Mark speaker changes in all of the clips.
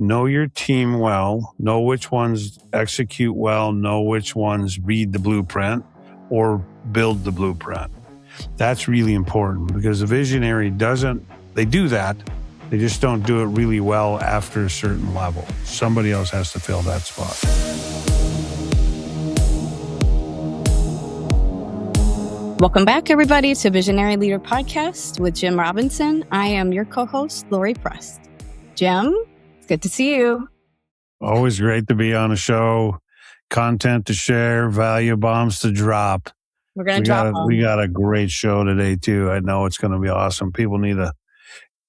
Speaker 1: know your team well, know which ones execute well, know which ones read the blueprint or build the blueprint. That's really important because the visionary they do that. They just don't do it really well after a certain level. Somebody else has to fill that spot.
Speaker 2: Welcome back, everybody, to Visionary Leader Podcast with Jim Robinson. I am your co-host, Lori Prest. Jim, it's good to see you.
Speaker 1: Always great to be on a show. Content to share, value bombs to drop.
Speaker 2: We're going to drop them.
Speaker 1: We got a great show today, too. I know it's going to be awesome. People need to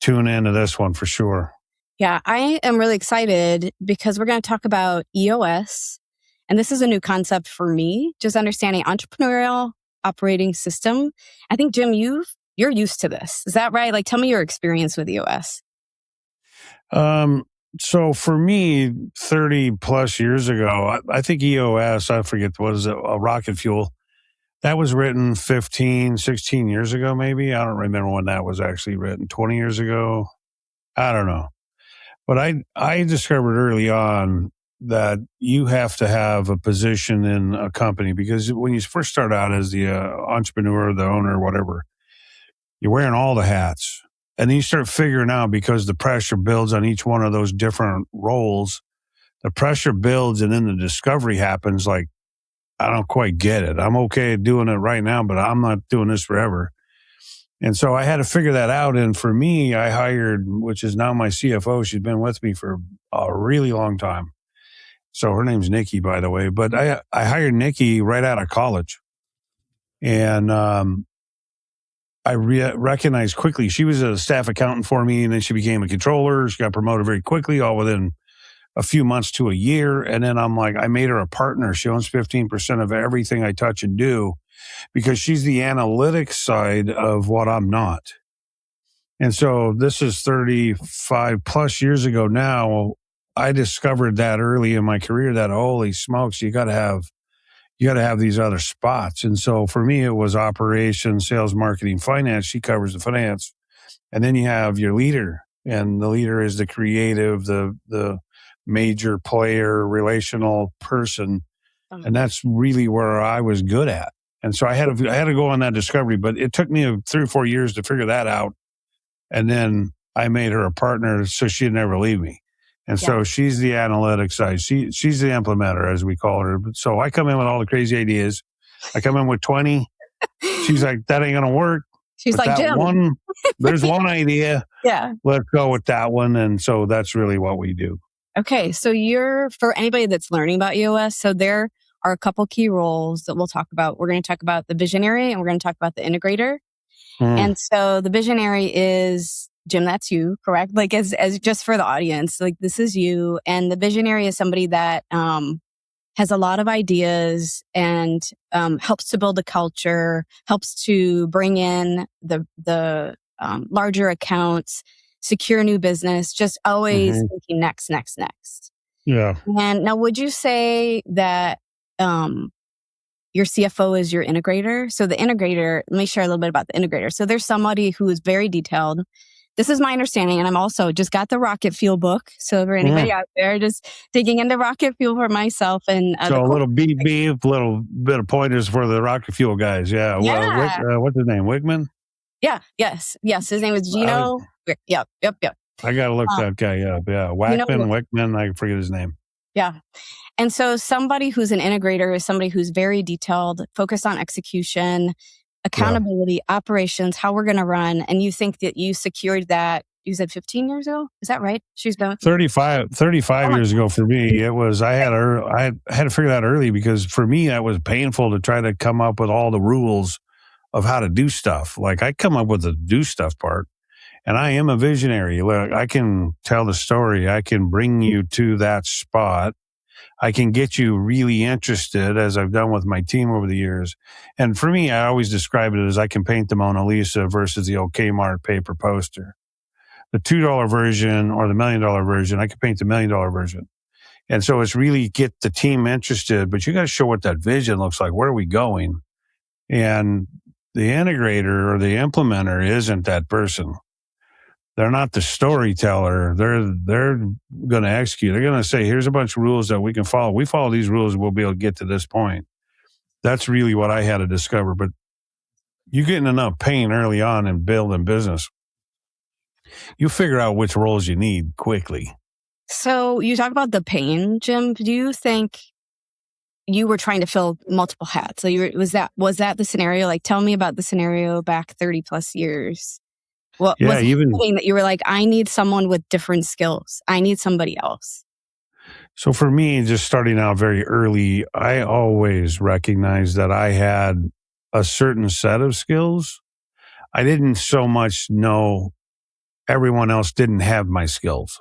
Speaker 1: tune into this one for sure.
Speaker 2: Yeah, I am really excited because we're going to talk about EOS. And this is a new concept for me, just understanding entrepreneurial operating system. I think, Jim, you're used to this. Is that right? Like, tell me your experience with EOS.
Speaker 1: So for me, 30 plus years ago, I think EOS, I forget, what is it? A Rocket Fuel. That was written 15, 16 years ago, maybe. I don't remember when that was actually written. 20 years ago? I don't know. But I discovered early on that you have to have a position in a company because when you first start out as the entrepreneur, the owner, whatever, you're wearing all the hats. And then you start figuring out because the pressure builds on each one of those different roles, the pressure builds and then the discovery happens like, I don't quite get it. I'm okay doing it right now, but I'm not doing this forever. And so I had to figure that out. And for me, I hired, which is now my CFO. She's been with me for a really long time. So her name's Nikki, by the way. But I hired Nikki right out of college. And I recognized quickly she was a staff accountant for me. And then she became a controller. She got promoted very quickly, all within a few months to a year. And then I'm like, I made her a partner. She owns 15% of everything I touch and do because she's the analytics side of what I'm not. And so this is 35 plus years ago now. I discovered that early in my career that, holy smokes, you got to have these other spots. And so for me, it was operations, sales, marketing, finance. She covers the finance. And then you have your leader, and the leader is the creative, the major player, relational person. And that's really where I was good at. And so I had to go on that discovery, but it took me 3 or 4 years to figure that out. And then I made her a partner so she'd never leave me. And so she's the analytics side. She's the implementer, as we call her. So I come in with all the crazy ideas. I come in with 20. She's like, that ain't going to work.
Speaker 2: She's
Speaker 1: but
Speaker 2: like, Jim.
Speaker 1: There's one idea.
Speaker 2: Yeah.
Speaker 1: Let's go with that one. And so that's really what we do.
Speaker 2: Okay. So for anybody that's learning about EOS, so there are a couple key roles that we'll talk about. We're going to talk about the visionary and we're going to talk about the integrator. And so the visionary is, Jim, that's you, correct? Like as just for the audience, like this is you. And the visionary is somebody that has a lot of ideas and helps to build a culture, helps to bring in the larger accounts, secure new business, just always thinking next.
Speaker 1: Yeah.
Speaker 2: And now, would you say that your CFO is your integrator? So the integrator, let me share a little bit about the integrator. So there's somebody who is very detailed. This is my understanding, and I'm also just got the Rocket Fuel book. So for anybody out there, just digging into Rocket Fuel for myself. And
Speaker 1: so a little beep, little bit of pointers for the Rocket Fuel guys. Yeah. What's his name? Wigman?
Speaker 2: Yeah. Yes. His name is Gino. Yep.
Speaker 1: I got to look that guy up. Yeah. Wickman. I forget his name.
Speaker 2: Yeah. And so somebody who's an integrator is somebody who's very detailed, focused on execution, accountability, operations, how we're going to run. And you think that you secured that, you said 15 years ago? Is that right? She's been
Speaker 1: 35 years ago for me. It was, I had to figure that early because for me, that was painful to try to come up with all the rules of how to do stuff. Like I come up with the do stuff part. And I am a visionary. Look, I can tell the story. I can bring you to that spot. I can get you really interested, as I've done with my team over the years. And for me, I always describe it as I can paint the Mona Lisa versus the old Kmart paper poster. The $2 version or the $1 million version, I can paint the $1 million version. And so it's really get the team interested, but you got to show what that vision looks like. Where are we going? And the integrator or the implementer isn't that person. They're not the storyteller. They're going to execute. They're going to say, here's a bunch of rules that we can follow. We follow these rules, we'll be able to get to this point. That's really what I had to discover. But you get in enough pain early on in building business, you figure out which roles you need quickly.
Speaker 2: So you talk about the pain, Jim. Do you think you were trying to fill multiple hats? So was that the scenario? Like, tell me about the scenario back 30 plus years. What was it that you were like, I need someone with different skills. I need somebody else.
Speaker 1: So for me, just starting out very early, I always recognized that I had a certain set of skills. I didn't so much know everyone else didn't have my skills.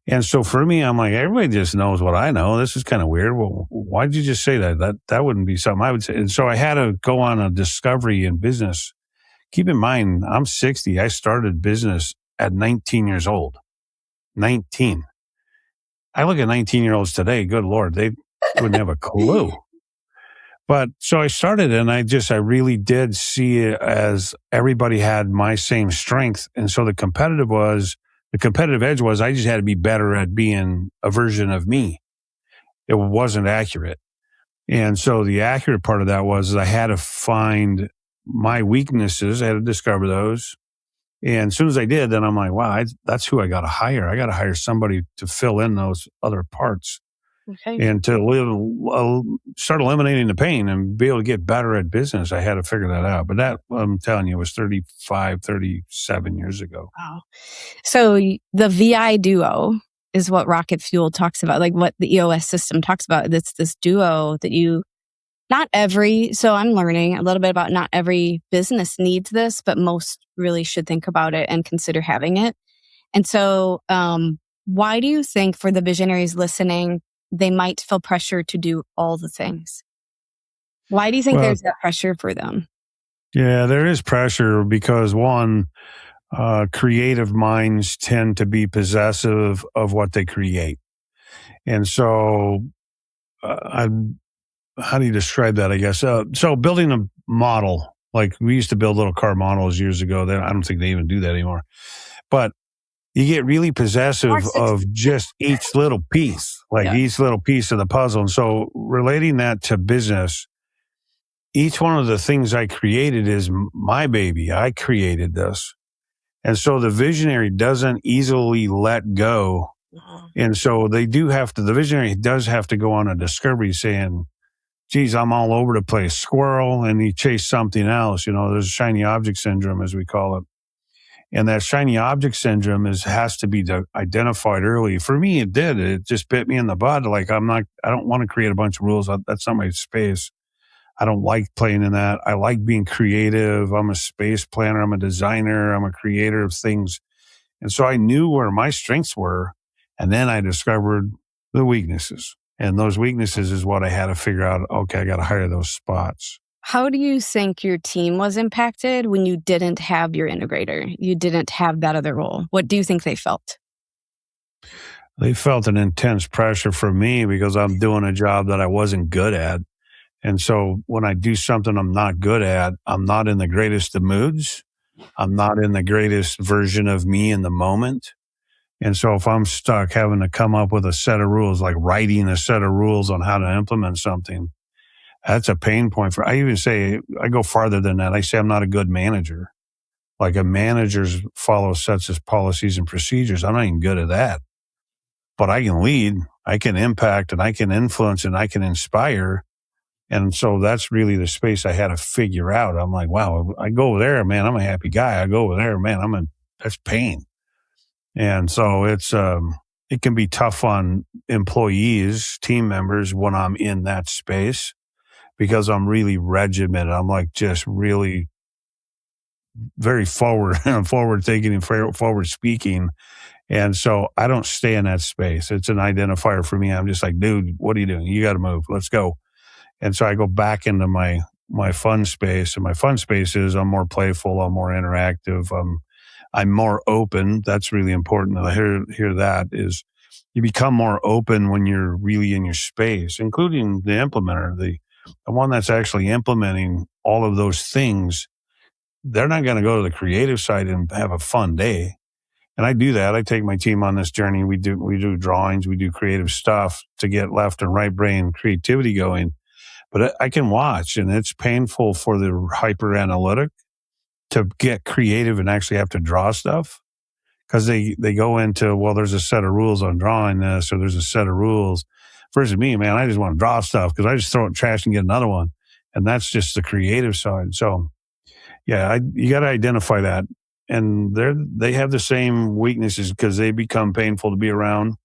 Speaker 1: And so for me, I'm like, everybody just knows what I know. This is kind of weird. Well, why'd you just say that? That wouldn't be something I would say. And so I had to go on a discovery in business. Keep in mind, I'm 60. I started business at 19 years old. 19. I look at 19-year-olds today, good Lord, they wouldn't have a clue. But so I started, and I really did see it as everybody had my same strength. And so the competitive edge was I just had to be better at being a version of me. It wasn't accurate. And so the accurate part of that was I had to find my weaknesses. I had to discover those. And as soon as I did, then I'm like, wow, that's who I got to hire. I got to hire somebody to fill in those other parts.
Speaker 2: Okay.
Speaker 1: And to start eliminating the pain and be able to get better at business, I had to figure that out. But that, I'm telling you, was 35, 37 years ago.
Speaker 2: Wow. So the VI duo is what Rocket Fuel talks about, like what the EOS system talks about. It's this duo that so I'm learning a little bit about not every business needs this, but most really should think about it and consider having it. And so why do you think for the visionaries listening, they might feel pressure to do all the things? Why do you think there's that pressure for them?
Speaker 1: Yeah, there is pressure because one, creative minds tend to be possessive of what they create. And so how do you describe that, I guess? So building a model, like we used to build little car models years ago. I don't think they even do that anymore. But you get really possessive of just each little piece, each little piece of the puzzle. And so relating that to business, each one of the things I created is my baby. I created this. And so the visionary doesn't easily let go. And so the visionary does have to go on a discovery saying, geez, I'm all over the place. Squirrel, and he chased something else. There's shiny object syndrome, as we call it. And that shiny object syndrome has to be identified early. For me, it did. It just bit me in the butt. Like, I don't want to create a bunch of rules. That's not my space. I don't like playing in that. I like being creative. I'm a space planner. I'm a designer. I'm a creator of things. And so I knew where my strengths were. And then I discovered the weaknesses. And those weaknesses is what I had to figure out. Okay, I got to hire those spots.
Speaker 2: How do you think your team was impacted when you didn't have your integrator? You didn't have that other role. What do you think they felt?
Speaker 1: They felt an intense pressure from me because I'm doing a job that I wasn't good at. And so when I do something I'm not good at, I'm not in the greatest of moods. I'm not in the greatest version of me in the moment. And so if I'm stuck having to come up with a set of rules, like writing a set of rules on how to implement something, that's a pain point I even say, I go farther than that. I say I'm not a good manager. Like a manager follows sets of policies and procedures. I'm not even good at that. But I can lead, I can impact, and I can influence, and I can inspire. And so that's really the space I had to figure out. I'm like, wow, I go over there, man, I'm a happy guy. I go over there, man, that's pain. And so it can be tough on employees, team members when I'm in that space because I'm really regimented. I'm like just really very forward thinking and forward speaking. And so I don't stay in that space. It's an identifier for me. I'm just like, dude, what are you doing? You got to move. Let's go. And so I go back into my fun space, and my fun space is I'm more playful. I'm more interactive. I'm more open. That's really important. I hear that is you become more open when you're really in your space, including the implementer, the one that's actually implementing all of those things. They're not going to go to the creative side and have a fun day. And I do that. I take my team on this journey. We do drawings, we do creative stuff to get left and right brain creativity going. But I can watch, and it's painful for the hyper analytic to get creative and actually have to draw stuff, because they go into, well, there's a set of rules on drawing this, or there's a set of rules. Versus me, man, I just want to draw stuff because I just throw it in trash and get another one. And that's just the creative side. So yeah, you got to identify that. And they have the same weaknesses because they become painful to be around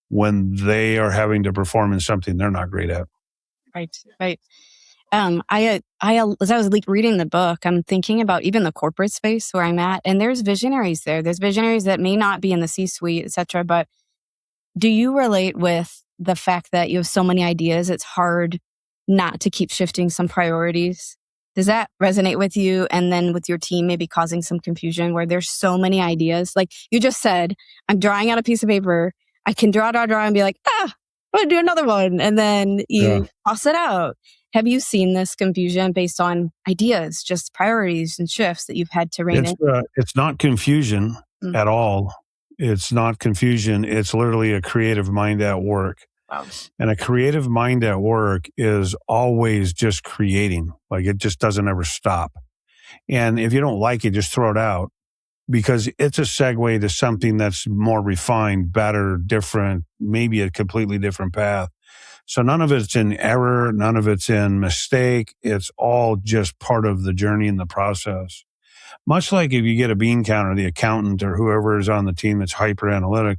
Speaker 1: when they are having to perform in something they're not great at.
Speaker 2: Right. I as I was reading the book, I'm thinking about even the corporate space where I'm at, and there's visionaries there. There's visionaries that may not be in the C-suite, et cetera. But do you relate with the fact that you have so many ideas, it's hard not to keep shifting some priorities? Does that resonate with you? And then with your team, maybe causing some confusion where there's so many ideas? Like you just said, I'm drawing out a piece of paper. I can draw and be like, I'm going to do another one. And then you toss it out. Have you seen this confusion based on ideas, just priorities and shifts that you've had to rein in?
Speaker 1: It's not confusion at all. It's not confusion. It's literally a creative mind at work.
Speaker 2: Wow.
Speaker 1: And a creative mind at work is always just creating. Like it just doesn't ever stop. And if you don't like it, just throw it out, because it's a segue to something that's more refined, better, different, maybe a completely different path. So none of it's in error. None of it's in mistake. It's all just part of the journey and the process. Much like if you get a bean counter, the accountant or whoever is on the team that's hyper analytic,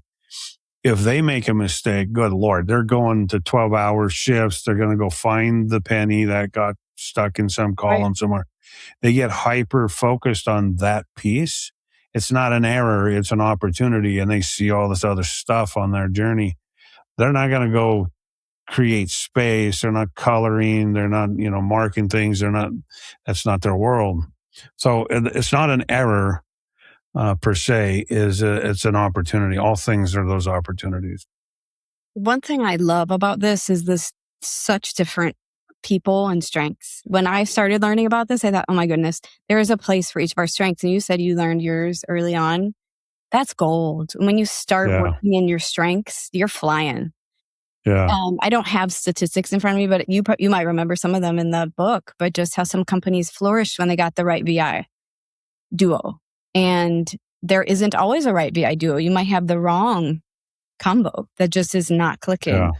Speaker 1: if they make a mistake, good Lord, they're going to 12-hour shifts. They're going to go find the penny that got stuck in some column somewhere. They get hyper focused on that piece. It's not an error. It's an opportunity. And they see all this other stuff on their journey. They're not going to go create space. They're not coloring. They're not, marking things. That's not their world. So it's not an error. Per se, it's an opportunity. All things are those opportunities.
Speaker 2: One thing I love about this is such different people and strengths. When I started learning about this, I thought, oh my goodness, there is a place for each of our strengths. And you said you learned yours early on. That's gold. When you start working in your strengths, you're flying.
Speaker 1: Yeah.
Speaker 2: I don't have statistics in front of me, but you might remember some of them in the book, but just how some companies flourished when they got the right VI duo. And there isn't always a right VI duo. You might have the wrong combo that just is not clicking.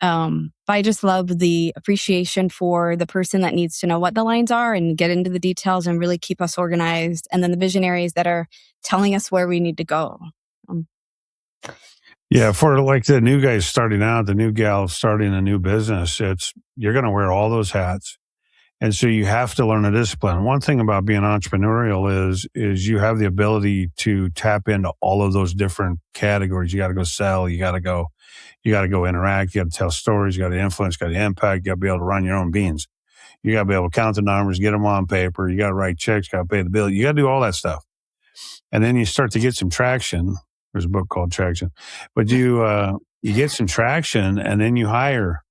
Speaker 2: But I just love the appreciation for the person that needs to know what the lines are and get into the details and really keep us organized. And then the visionaries that are telling us where we need to go.
Speaker 1: Yeah, for like the new guys starting out, the new gal starting a new business, you're going to wear all those hats. And so you have to learn a discipline. One thing about being entrepreneurial is you have the ability to tap into all of those different categories. You got to go sell. You got to go interact. You got to tell stories. You got to influence. You got to impact. You got to be able to run your own beans. You got to be able to count the numbers, get them on paper. You got to write checks. You got to pay the bill. You got to do all that stuff. And then you start to get some traction. There's a book called Traction, but you get some traction, and then you hire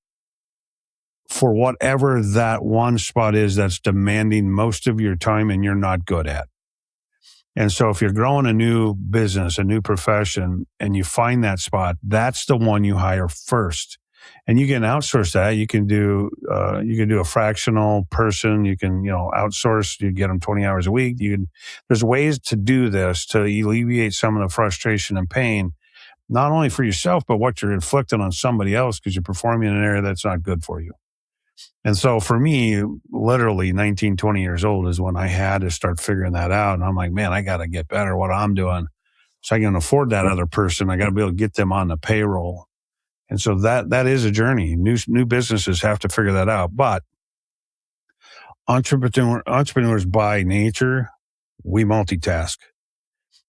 Speaker 1: for whatever that one spot is that's demanding most of your time and you're not good at. And so if you're growing a new business, a new profession, and you find that spot, that's the one you hire first. And you can outsource that. You can do a fractional person. You can, outsource. You get them 20 hours a week. There's ways to do this to alleviate some of the frustration and pain, not only for yourself, but what you're inflicting on somebody else because you're performing in an area that's not good for you. And so for me, literally 19, 20 years old is when I had to start figuring that out. And I'm like, man, I got to get better at what I'm doing so I can afford that other person. I got to be able to get them on the payroll. And so that is a journey. New businesses have to figure that out. But entrepreneurs by nature, we multitask.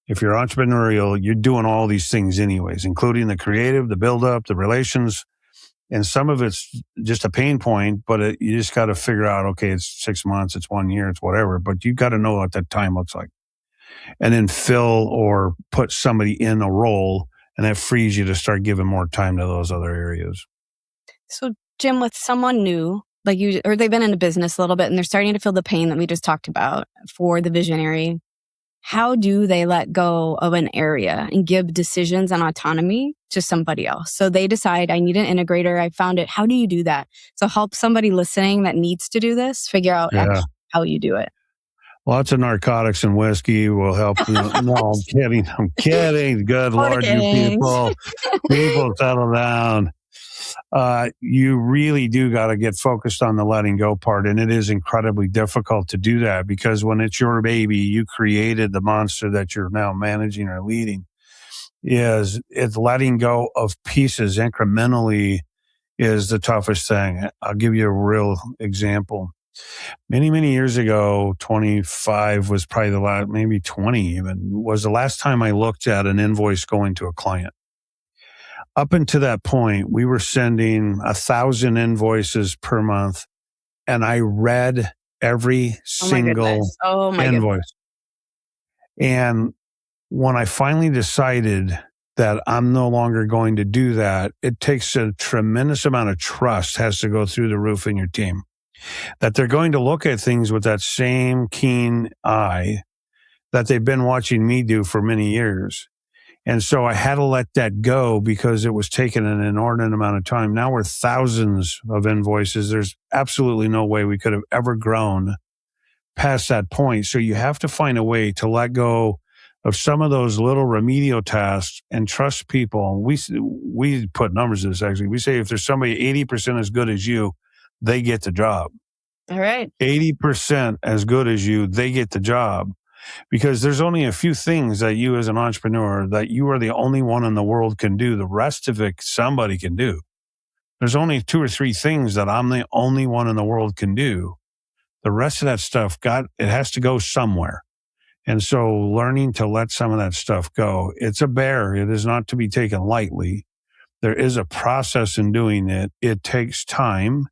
Speaker 1: If you're entrepreneurial, you're doing all these things anyways, including the creative, the build-up, the relations. And some of it's just a pain point, but you just got to figure out, okay, it's 6 months, it's 1 year, it's whatever. But you got to know what that time looks like. And then fill or put somebody in a role, and that frees you to start giving more time to those other areas.
Speaker 2: So, Jim, with someone new, like you, or they've been in a business a little bit and they're starting to feel the pain that we just talked about for the visionary, how do they let go of an area and give decisions and autonomy to somebody else? So they decide, I need an integrator. I found it. How do you do that? So help somebody listening that needs to do this figure out actually how you do it.
Speaker 1: Lots of narcotics and whiskey will help. No, I'm kidding. I'm kidding. Good Lord, you people settle down. You really do got to get focused on the letting go part. And it is incredibly difficult to do that because when it's your baby, you created the monster that you're now managing or leading. It's letting go of pieces incrementally is the toughest thing. I'll give you a real example. Many, many years ago, 25 was probably the last, maybe 20 even, was the last time I looked at an invoice going to a client. Up until that point, we were sending 1,000 invoices per month, and I read every single invoice. And when I finally decided that I'm no longer going to do that, it takes a tremendous amount of trust has to go through the roof in your team. That they're going to look at things with that same keen eye that they've been watching me do for many years. And so I had to let that go because it was taking an inordinate amount of time. Now we're thousands of invoices. There's absolutely no way we could have ever grown past that point. So you have to find a way to let go of some of those little remedial tasks and trust people. We put numbers to this actually. We say if there's somebody 80% as good as you, they get the job.
Speaker 2: All right.
Speaker 1: 80% as good as you, they get the job. Because there's only a few things that you as an entrepreneur that you are the only one in the world can do. The rest of it, somebody can do. There's only 2 or 3 things that I'm the only one in the world can do. The rest of that stuff, it has to go somewhere. And so learning to let some of that stuff go, it's a bear. It is not to be taken lightly. There is a process in doing it. It takes time.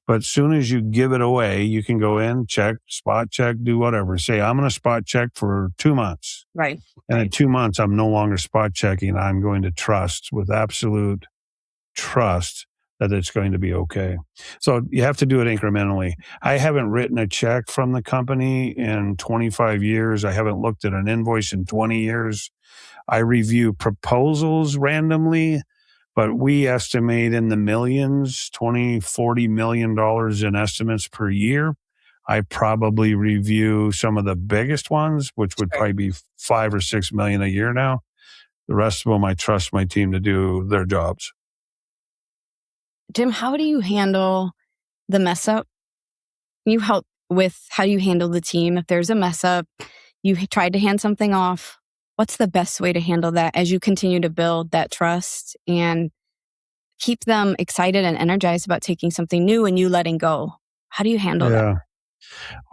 Speaker 1: But as soon as you give it away, you can go in, check, spot check, do whatever. Say, I'm going to spot check for 2 months.
Speaker 2: Right.
Speaker 1: And in 2 months, I'm no longer spot checking. I'm going to trust with absolute trust that it's going to be okay. So you have to do it incrementally. I haven't written a check from the company in 25 years. I haven't looked at an invoice in 20 years. I review proposals randomly. But we estimate in the millions, $20-40 million in estimates per year. I probably review some of the biggest ones, which would probably be 5 or 6 million a year now. The rest of them, I trust my team to do their jobs.
Speaker 2: Jim, how do you handle the mess up? Can you help with how you handle the team? If there's a mess up, you tried to hand something off. What's the best way to handle that as you continue to build that trust and keep them excited and energized about taking something new and you letting go? How do you handle that?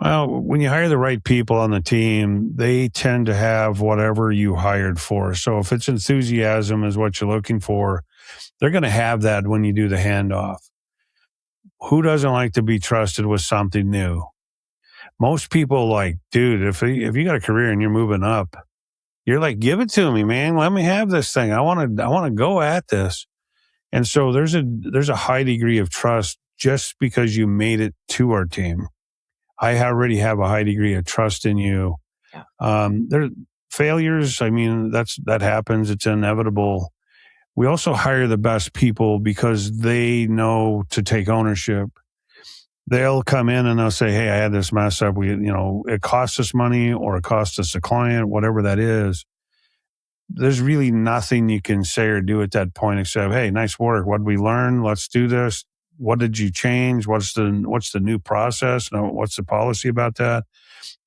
Speaker 1: Well, when you hire the right people on the team, they tend to have whatever you hired for. So if it's enthusiasm is what you're looking for, they're going to have that when you do the handoff. Who doesn't like to be trusted with something new? Most people like, dude, if you got a career and you're moving up, you're like, give it to me, man. Let me have this thing. I want to go at this. And so there's a high degree of trust just because you made it to our team. I already have a high degree of trust in you. Yeah. There failures. I mean, that happens. It's inevitable. We also hire the best people because they know to take ownership. They'll come in and they'll say, hey, I had this mess up. It costs us money or it costs us a client, whatever that is. There's really nothing you can say or do at that point except, hey, nice work. What did we learn? Let's do this. What did you change? What's the new process? What's the policy about that?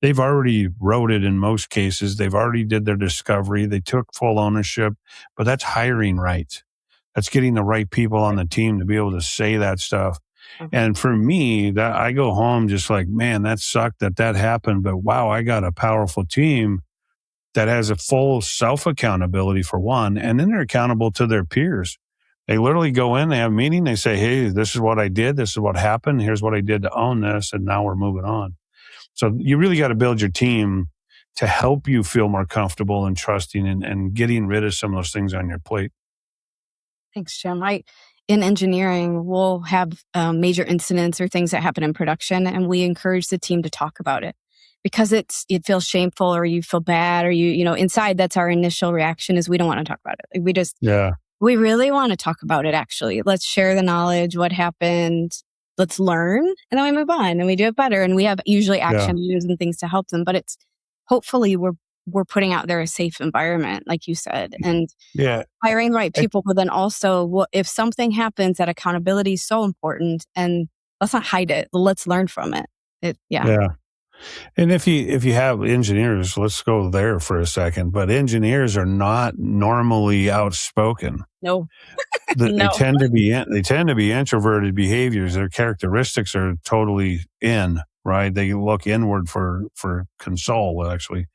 Speaker 1: They've already wrote it in most cases. They've already did their discovery. They took full ownership, but that's hiring right. That's getting the right people on the team to be able to say that stuff. Mm-hmm. And for me, that I go home just like, man, that sucked that happened. But wow, I got a powerful team that has a full self-accountability for one, and then they're accountable to their peers. They literally go in, they have a meeting, they say, hey, this is what I did, this is what happened, here's what I did to own this, and now we're moving on. So you really got to build your team to help you feel more comfortable and trusting and getting rid of some of those things on your plate.
Speaker 2: Thanks, Jim. In engineering, we'll have major incidents or things that happen in production, and we encourage the team to talk about it. because it feels shameful or you feel bad or you know, inside that's our initial reaction is we don't want to talk about it. Like we really want to talk about it actually. Let's share the knowledge, what happened, let's learn, and then we move on and we do it better. And we have usually action items and things to help them, but it's hopefully we're putting out there a safe environment, like you said, and hiring the right people. But then also, if something happens, that accountability is so important, and let's not hide it. Let's learn from it.
Speaker 1: And if you have engineers, let's go there for a second. But engineers are not normally outspoken.
Speaker 2: No.
Speaker 1: They tend to be introverted behaviors. Their characteristics are totally right. They look inward for console, actually.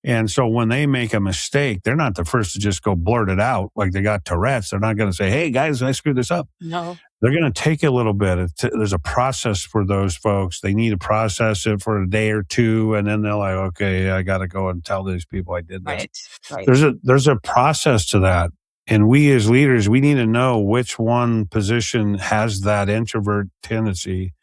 Speaker 1: And so when they make a mistake, they're not the first to just go blurt it out like they got Tourette's. They're not going to say, "Hey guys, I screwed this up."
Speaker 2: No.
Speaker 1: They're going to take a little bit. There's a process for those folks. They need to process it for a day or two, and then they're like, "Okay, I got to go and tell these people I did this."
Speaker 2: Right.
Speaker 1: There's a process to that, and we as leaders, we need to know which one position has that introvert tendency,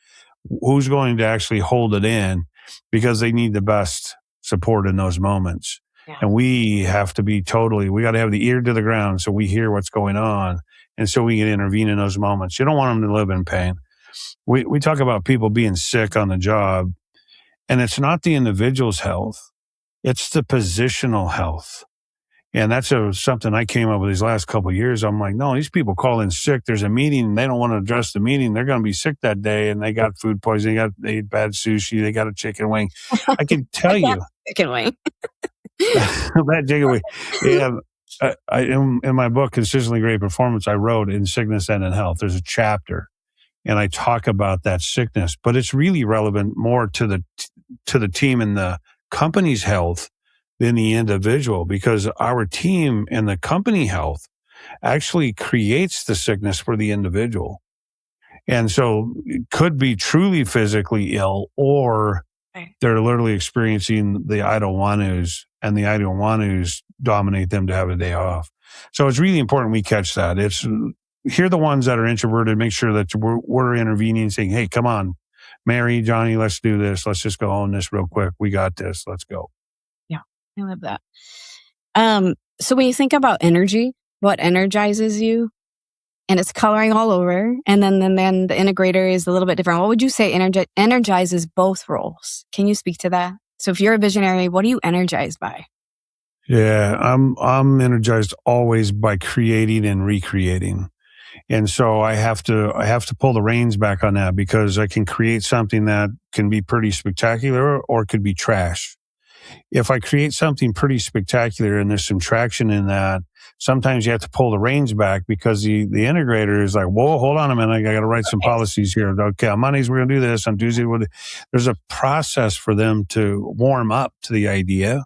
Speaker 1: who's going to actually hold it in, because they need the best support in those moments. And we have to be we got to have the ear to the ground so we hear what's going on. And so we can intervene in those moments. You don't want them to live in pain. We talk about people being sick on the job, and it's not the individual's health. It's the positional health. And that's something I came up with these last couple of years. I'm like, no, these people call in sick. There's a meeting. And they don't want to address the meeting. They're going to be sick that day, and they got food poisoning. They ate bad sushi. They got a chicken wing. I can tell you.
Speaker 2: Chicken wing.
Speaker 1: Bad chicken wing. Yeah. In my book, Consistently Great Performance, I wrote In Sickness and in Health. There's a chapter, and I talk about that sickness, but it's really relevant more to the team and the company's health than the individual, because our team and the company health actually creates the sickness for the individual. And so it could be truly physically ill, or they're literally experiencing the I don't want to's, and the I don't want to's dominate them to have a day off. So it's really important we catch that. It's hear the ones that are introverted, make sure that we're intervening, saying, "Hey, come on, Mary, Johnny, let's do this. Let's just go on this real quick. We got this. Let's go."
Speaker 2: Yeah, I love that. So when you think about energy, what energizes you? And it's coloring all over. And then the integrator is a little bit different. What would you say energizes both roles? Can you speak to that? So if you're a visionary, what are you energized by?
Speaker 1: Yeah, I'm energized always by creating and recreating. And so I have to pull the reins back on that, because I can create something that can be pretty spectacular or it could be trash. If I create something pretty spectacular and there's some traction in that, sometimes you have to pull the reins back, because the integrator is like, "Whoa, hold on a minute. I got to write some policies here. Okay, on Mondays, we're going to do this. On Tuesday, there's a process for them to warm up to the idea.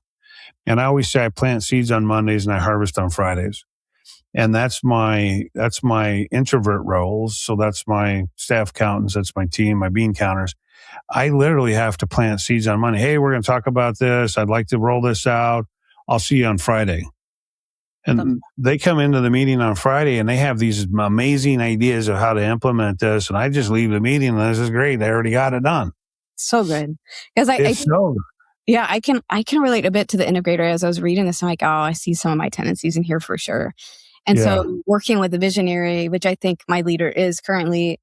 Speaker 1: And I always say I plant seeds on Mondays and I harvest on Fridays. And that's my introvert roles. So that's my staff accountants. That's my team, my bean counters. I literally have to plant seeds on Monday. "Hey, we're going to talk about this. I'd like to roll this out. I'll see you on Friday." And they come into the meeting on Friday and they have these amazing ideas of how to implement this. And I just leave the meeting and this is great. I already got it done.
Speaker 2: So good. Because I can relate a bit to the integrator. As I was reading this, I'm like, oh, I see some of my tendencies in here for sure. And so working with the visionary, which I think my leader is currently,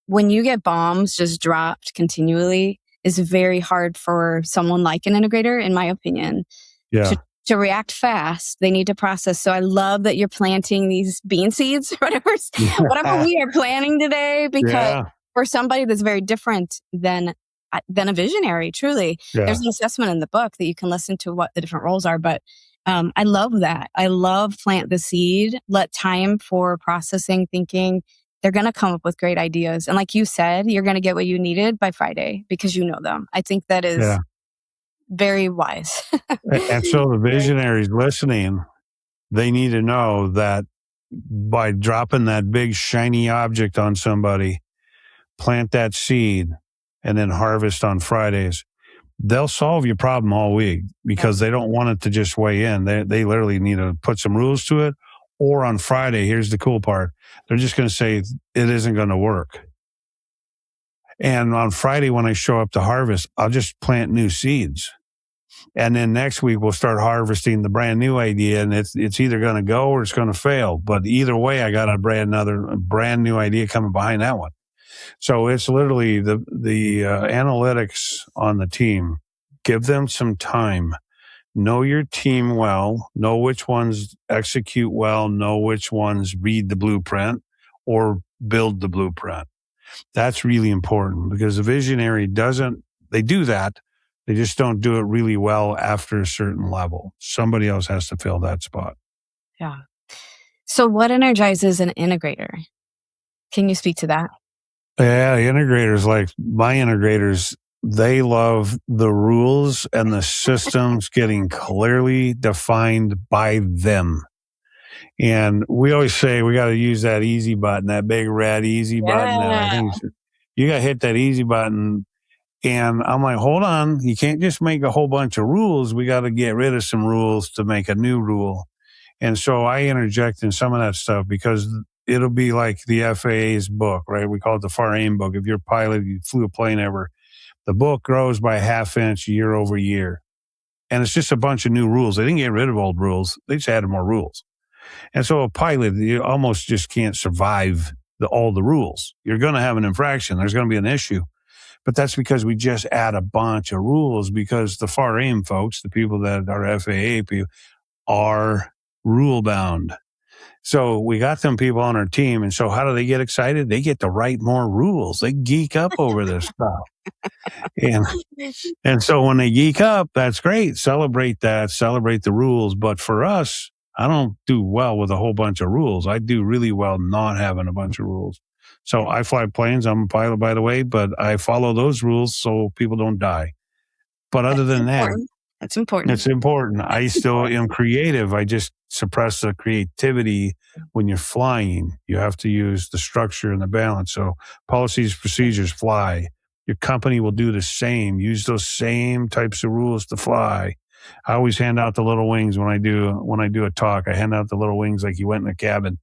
Speaker 2: when you get bombs just dropped continually, is very hard for someone like an integrator, in my opinion, to react fast. They need to process. So I love that you're planting these bean seeds, whatever we are planting today, because for somebody that's very different than a visionary, truly, there's an assessment in the book that you can listen to what the different roles are. But I love that. I love plant the seed, let time for processing, thinking. They're going to come up with great ideas. And like you said, you're going to get what you needed by Friday because you know them. I think that is very wise.
Speaker 1: And so the visionaries listening, they need to know that by dropping that big shiny object on somebody, plant that seed, and then harvest on Fridays, they'll solve your problem all week, because they don't want it to just weigh in. They literally need to put some rules to it. Or on Friday, here's the cool part, they're just going to say it isn't going to work. And on Friday, when I show up to harvest, I'll just plant new seeds. And then next week we'll start harvesting the brand new idea, and it's either going to go or it's going to fail. But either way, I got a brand new idea coming behind that one. So it's literally the analytics on the team. Give them some time. Know your team well. Know which ones execute well. Know which ones read the blueprint or build the blueprint. That's really important because the visionary they do that. They just don't do it really well after a certain level. Somebody else has to fill that spot.
Speaker 2: Yeah. So what energizes an integrator? Can you speak to that?
Speaker 1: Yeah, integrators, like my integrators, they love the rules and the systems getting clearly defined by them. And we always say we got to use that easy button, that big red easy button. And I think you got to hit that easy button. And I'm like, hold on, you can't just make a whole bunch of rules. We got to get rid of some rules to make a new rule. And so I interject in some of that stuff because it'll be like the FAA's book, right? We call it the FAR AIM book. If you're a pilot, you flew a plane ever, the book grows by a half inch year over year. And it's just a bunch of new rules. They didn't get rid of old rules. They just added more rules. And so a pilot, you almost just can't survive all the rules. You're going to have an infraction. There's going to be an issue. But that's because we just add a bunch of rules because the FAR AIM folks, the people that are FAA people, are rule bound. So we got them people on our team. And so how do they get excited? They get to write more rules. They geek up over this stuff. And so when they geek up, that's great. Celebrate that, celebrate the rules. But for us, I don't do well with a whole bunch of rules. I do really well not having a bunch of rules. So I fly planes. I'm a pilot, by the way, but I follow those rules so people don't die. But other than that,
Speaker 2: that's important.
Speaker 1: It's important. I still am creative. I just suppress the creativity when you're flying. You have to use the structure and the balance. So policies, procedures, fly. Your company will do the same. Use those same types of rules to fly. I always hand out the little wings when I do a talk. I hand out the little wings like you went in a cabin.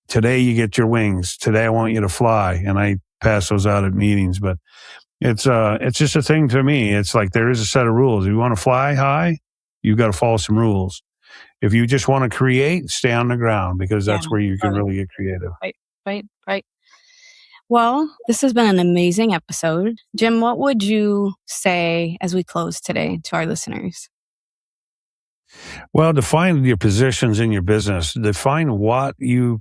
Speaker 1: Today you get your wings. Today I want you to fly. And I pass those out at meetings. But it's just a thing to me. It's like there is a set of rules. If you want to fly high, you've got to follow some rules. If you just want to create, stay on the ground because that's where you can really get creative.
Speaker 2: Right. Well, this has been an amazing episode. Jim, what would you say as we close today to our listeners?
Speaker 1: Well, define your positions in your business. Define what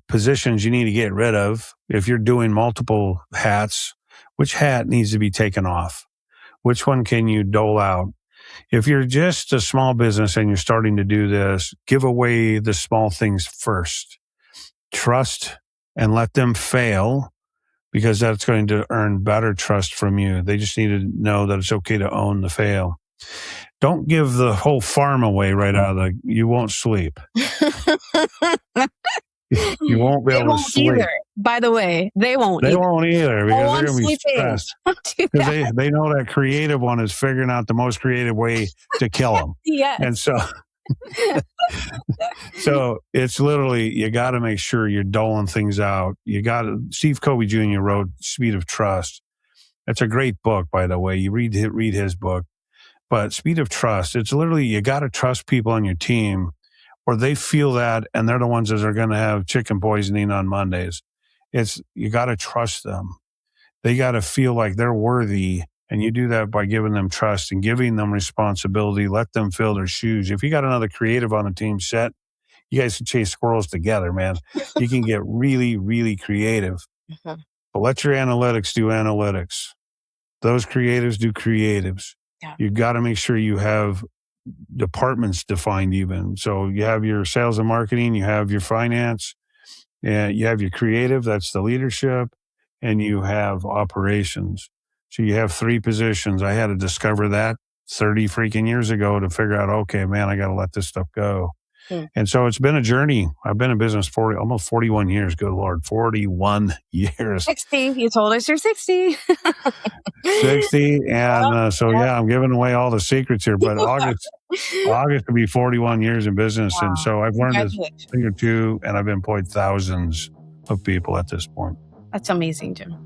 Speaker 1: positions you need to get rid of. If you're doing multiple hats, which hat needs to be taken off? Which one can you dole out? If you're just a small business and you're starting to do this, give away the small things first. Trust and let them fail because that's going to earn better trust from you. They just need to know that it's okay to own the fail. Don't give the whole farm away right out of you won't sleep. You won't be able to sleep.
Speaker 2: Either. By the way, they won't
Speaker 1: either because they're going to be
Speaker 2: sleeping.
Speaker 1: stressed. Because they know that creative one is figuring out the most creative way to kill them.
Speaker 2: Yes.
Speaker 1: And so it's literally, you got to make sure you're doling things out. Steve Covey Jr. wrote Speed of Trust. That's a great book, by the way. You read his book. But Speed of Trust, it's literally, you got to trust people on your team or they feel that and they're the ones that are going to have chicken poisoning on Mondays. You got to trust them. They got to feel like they're worthy. And you do that by giving them trust and giving them responsibility. Let them fill their shoes. If you got another creative on the team set, you guys can chase squirrels together, man. You can get really, really creative. But let your analytics do analytics. Those creatives do creatives. Yeah. You got to make sure you have departments defined even. So you have your sales and marketing, you have your finance, and you have your creative, that's the leadership, and you have operations. So you have 3 positions. I had to discover that 30 freaking years ago to figure out, okay, man, I got to let this stuff go. And so it's been a journey. I've been in business almost 41 years. Good Lord, 41 years.
Speaker 2: 60. You told us you're 60.
Speaker 1: 60. And I'm giving away all the secrets here. But August will be 41 years in business. Wow. And so I've learned a thing or two, and I've employed thousands of people at this point.
Speaker 2: That's amazing, Jim.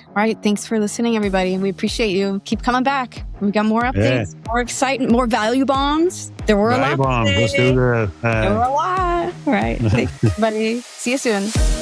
Speaker 2: All right. Thanks for listening, everybody. We appreciate you. Keep coming back. We got more updates, more exciting, more value bombs. There were a lot.
Speaker 1: Let's do that.
Speaker 2: There were a lot. All right. Thanks, everybody. See you soon.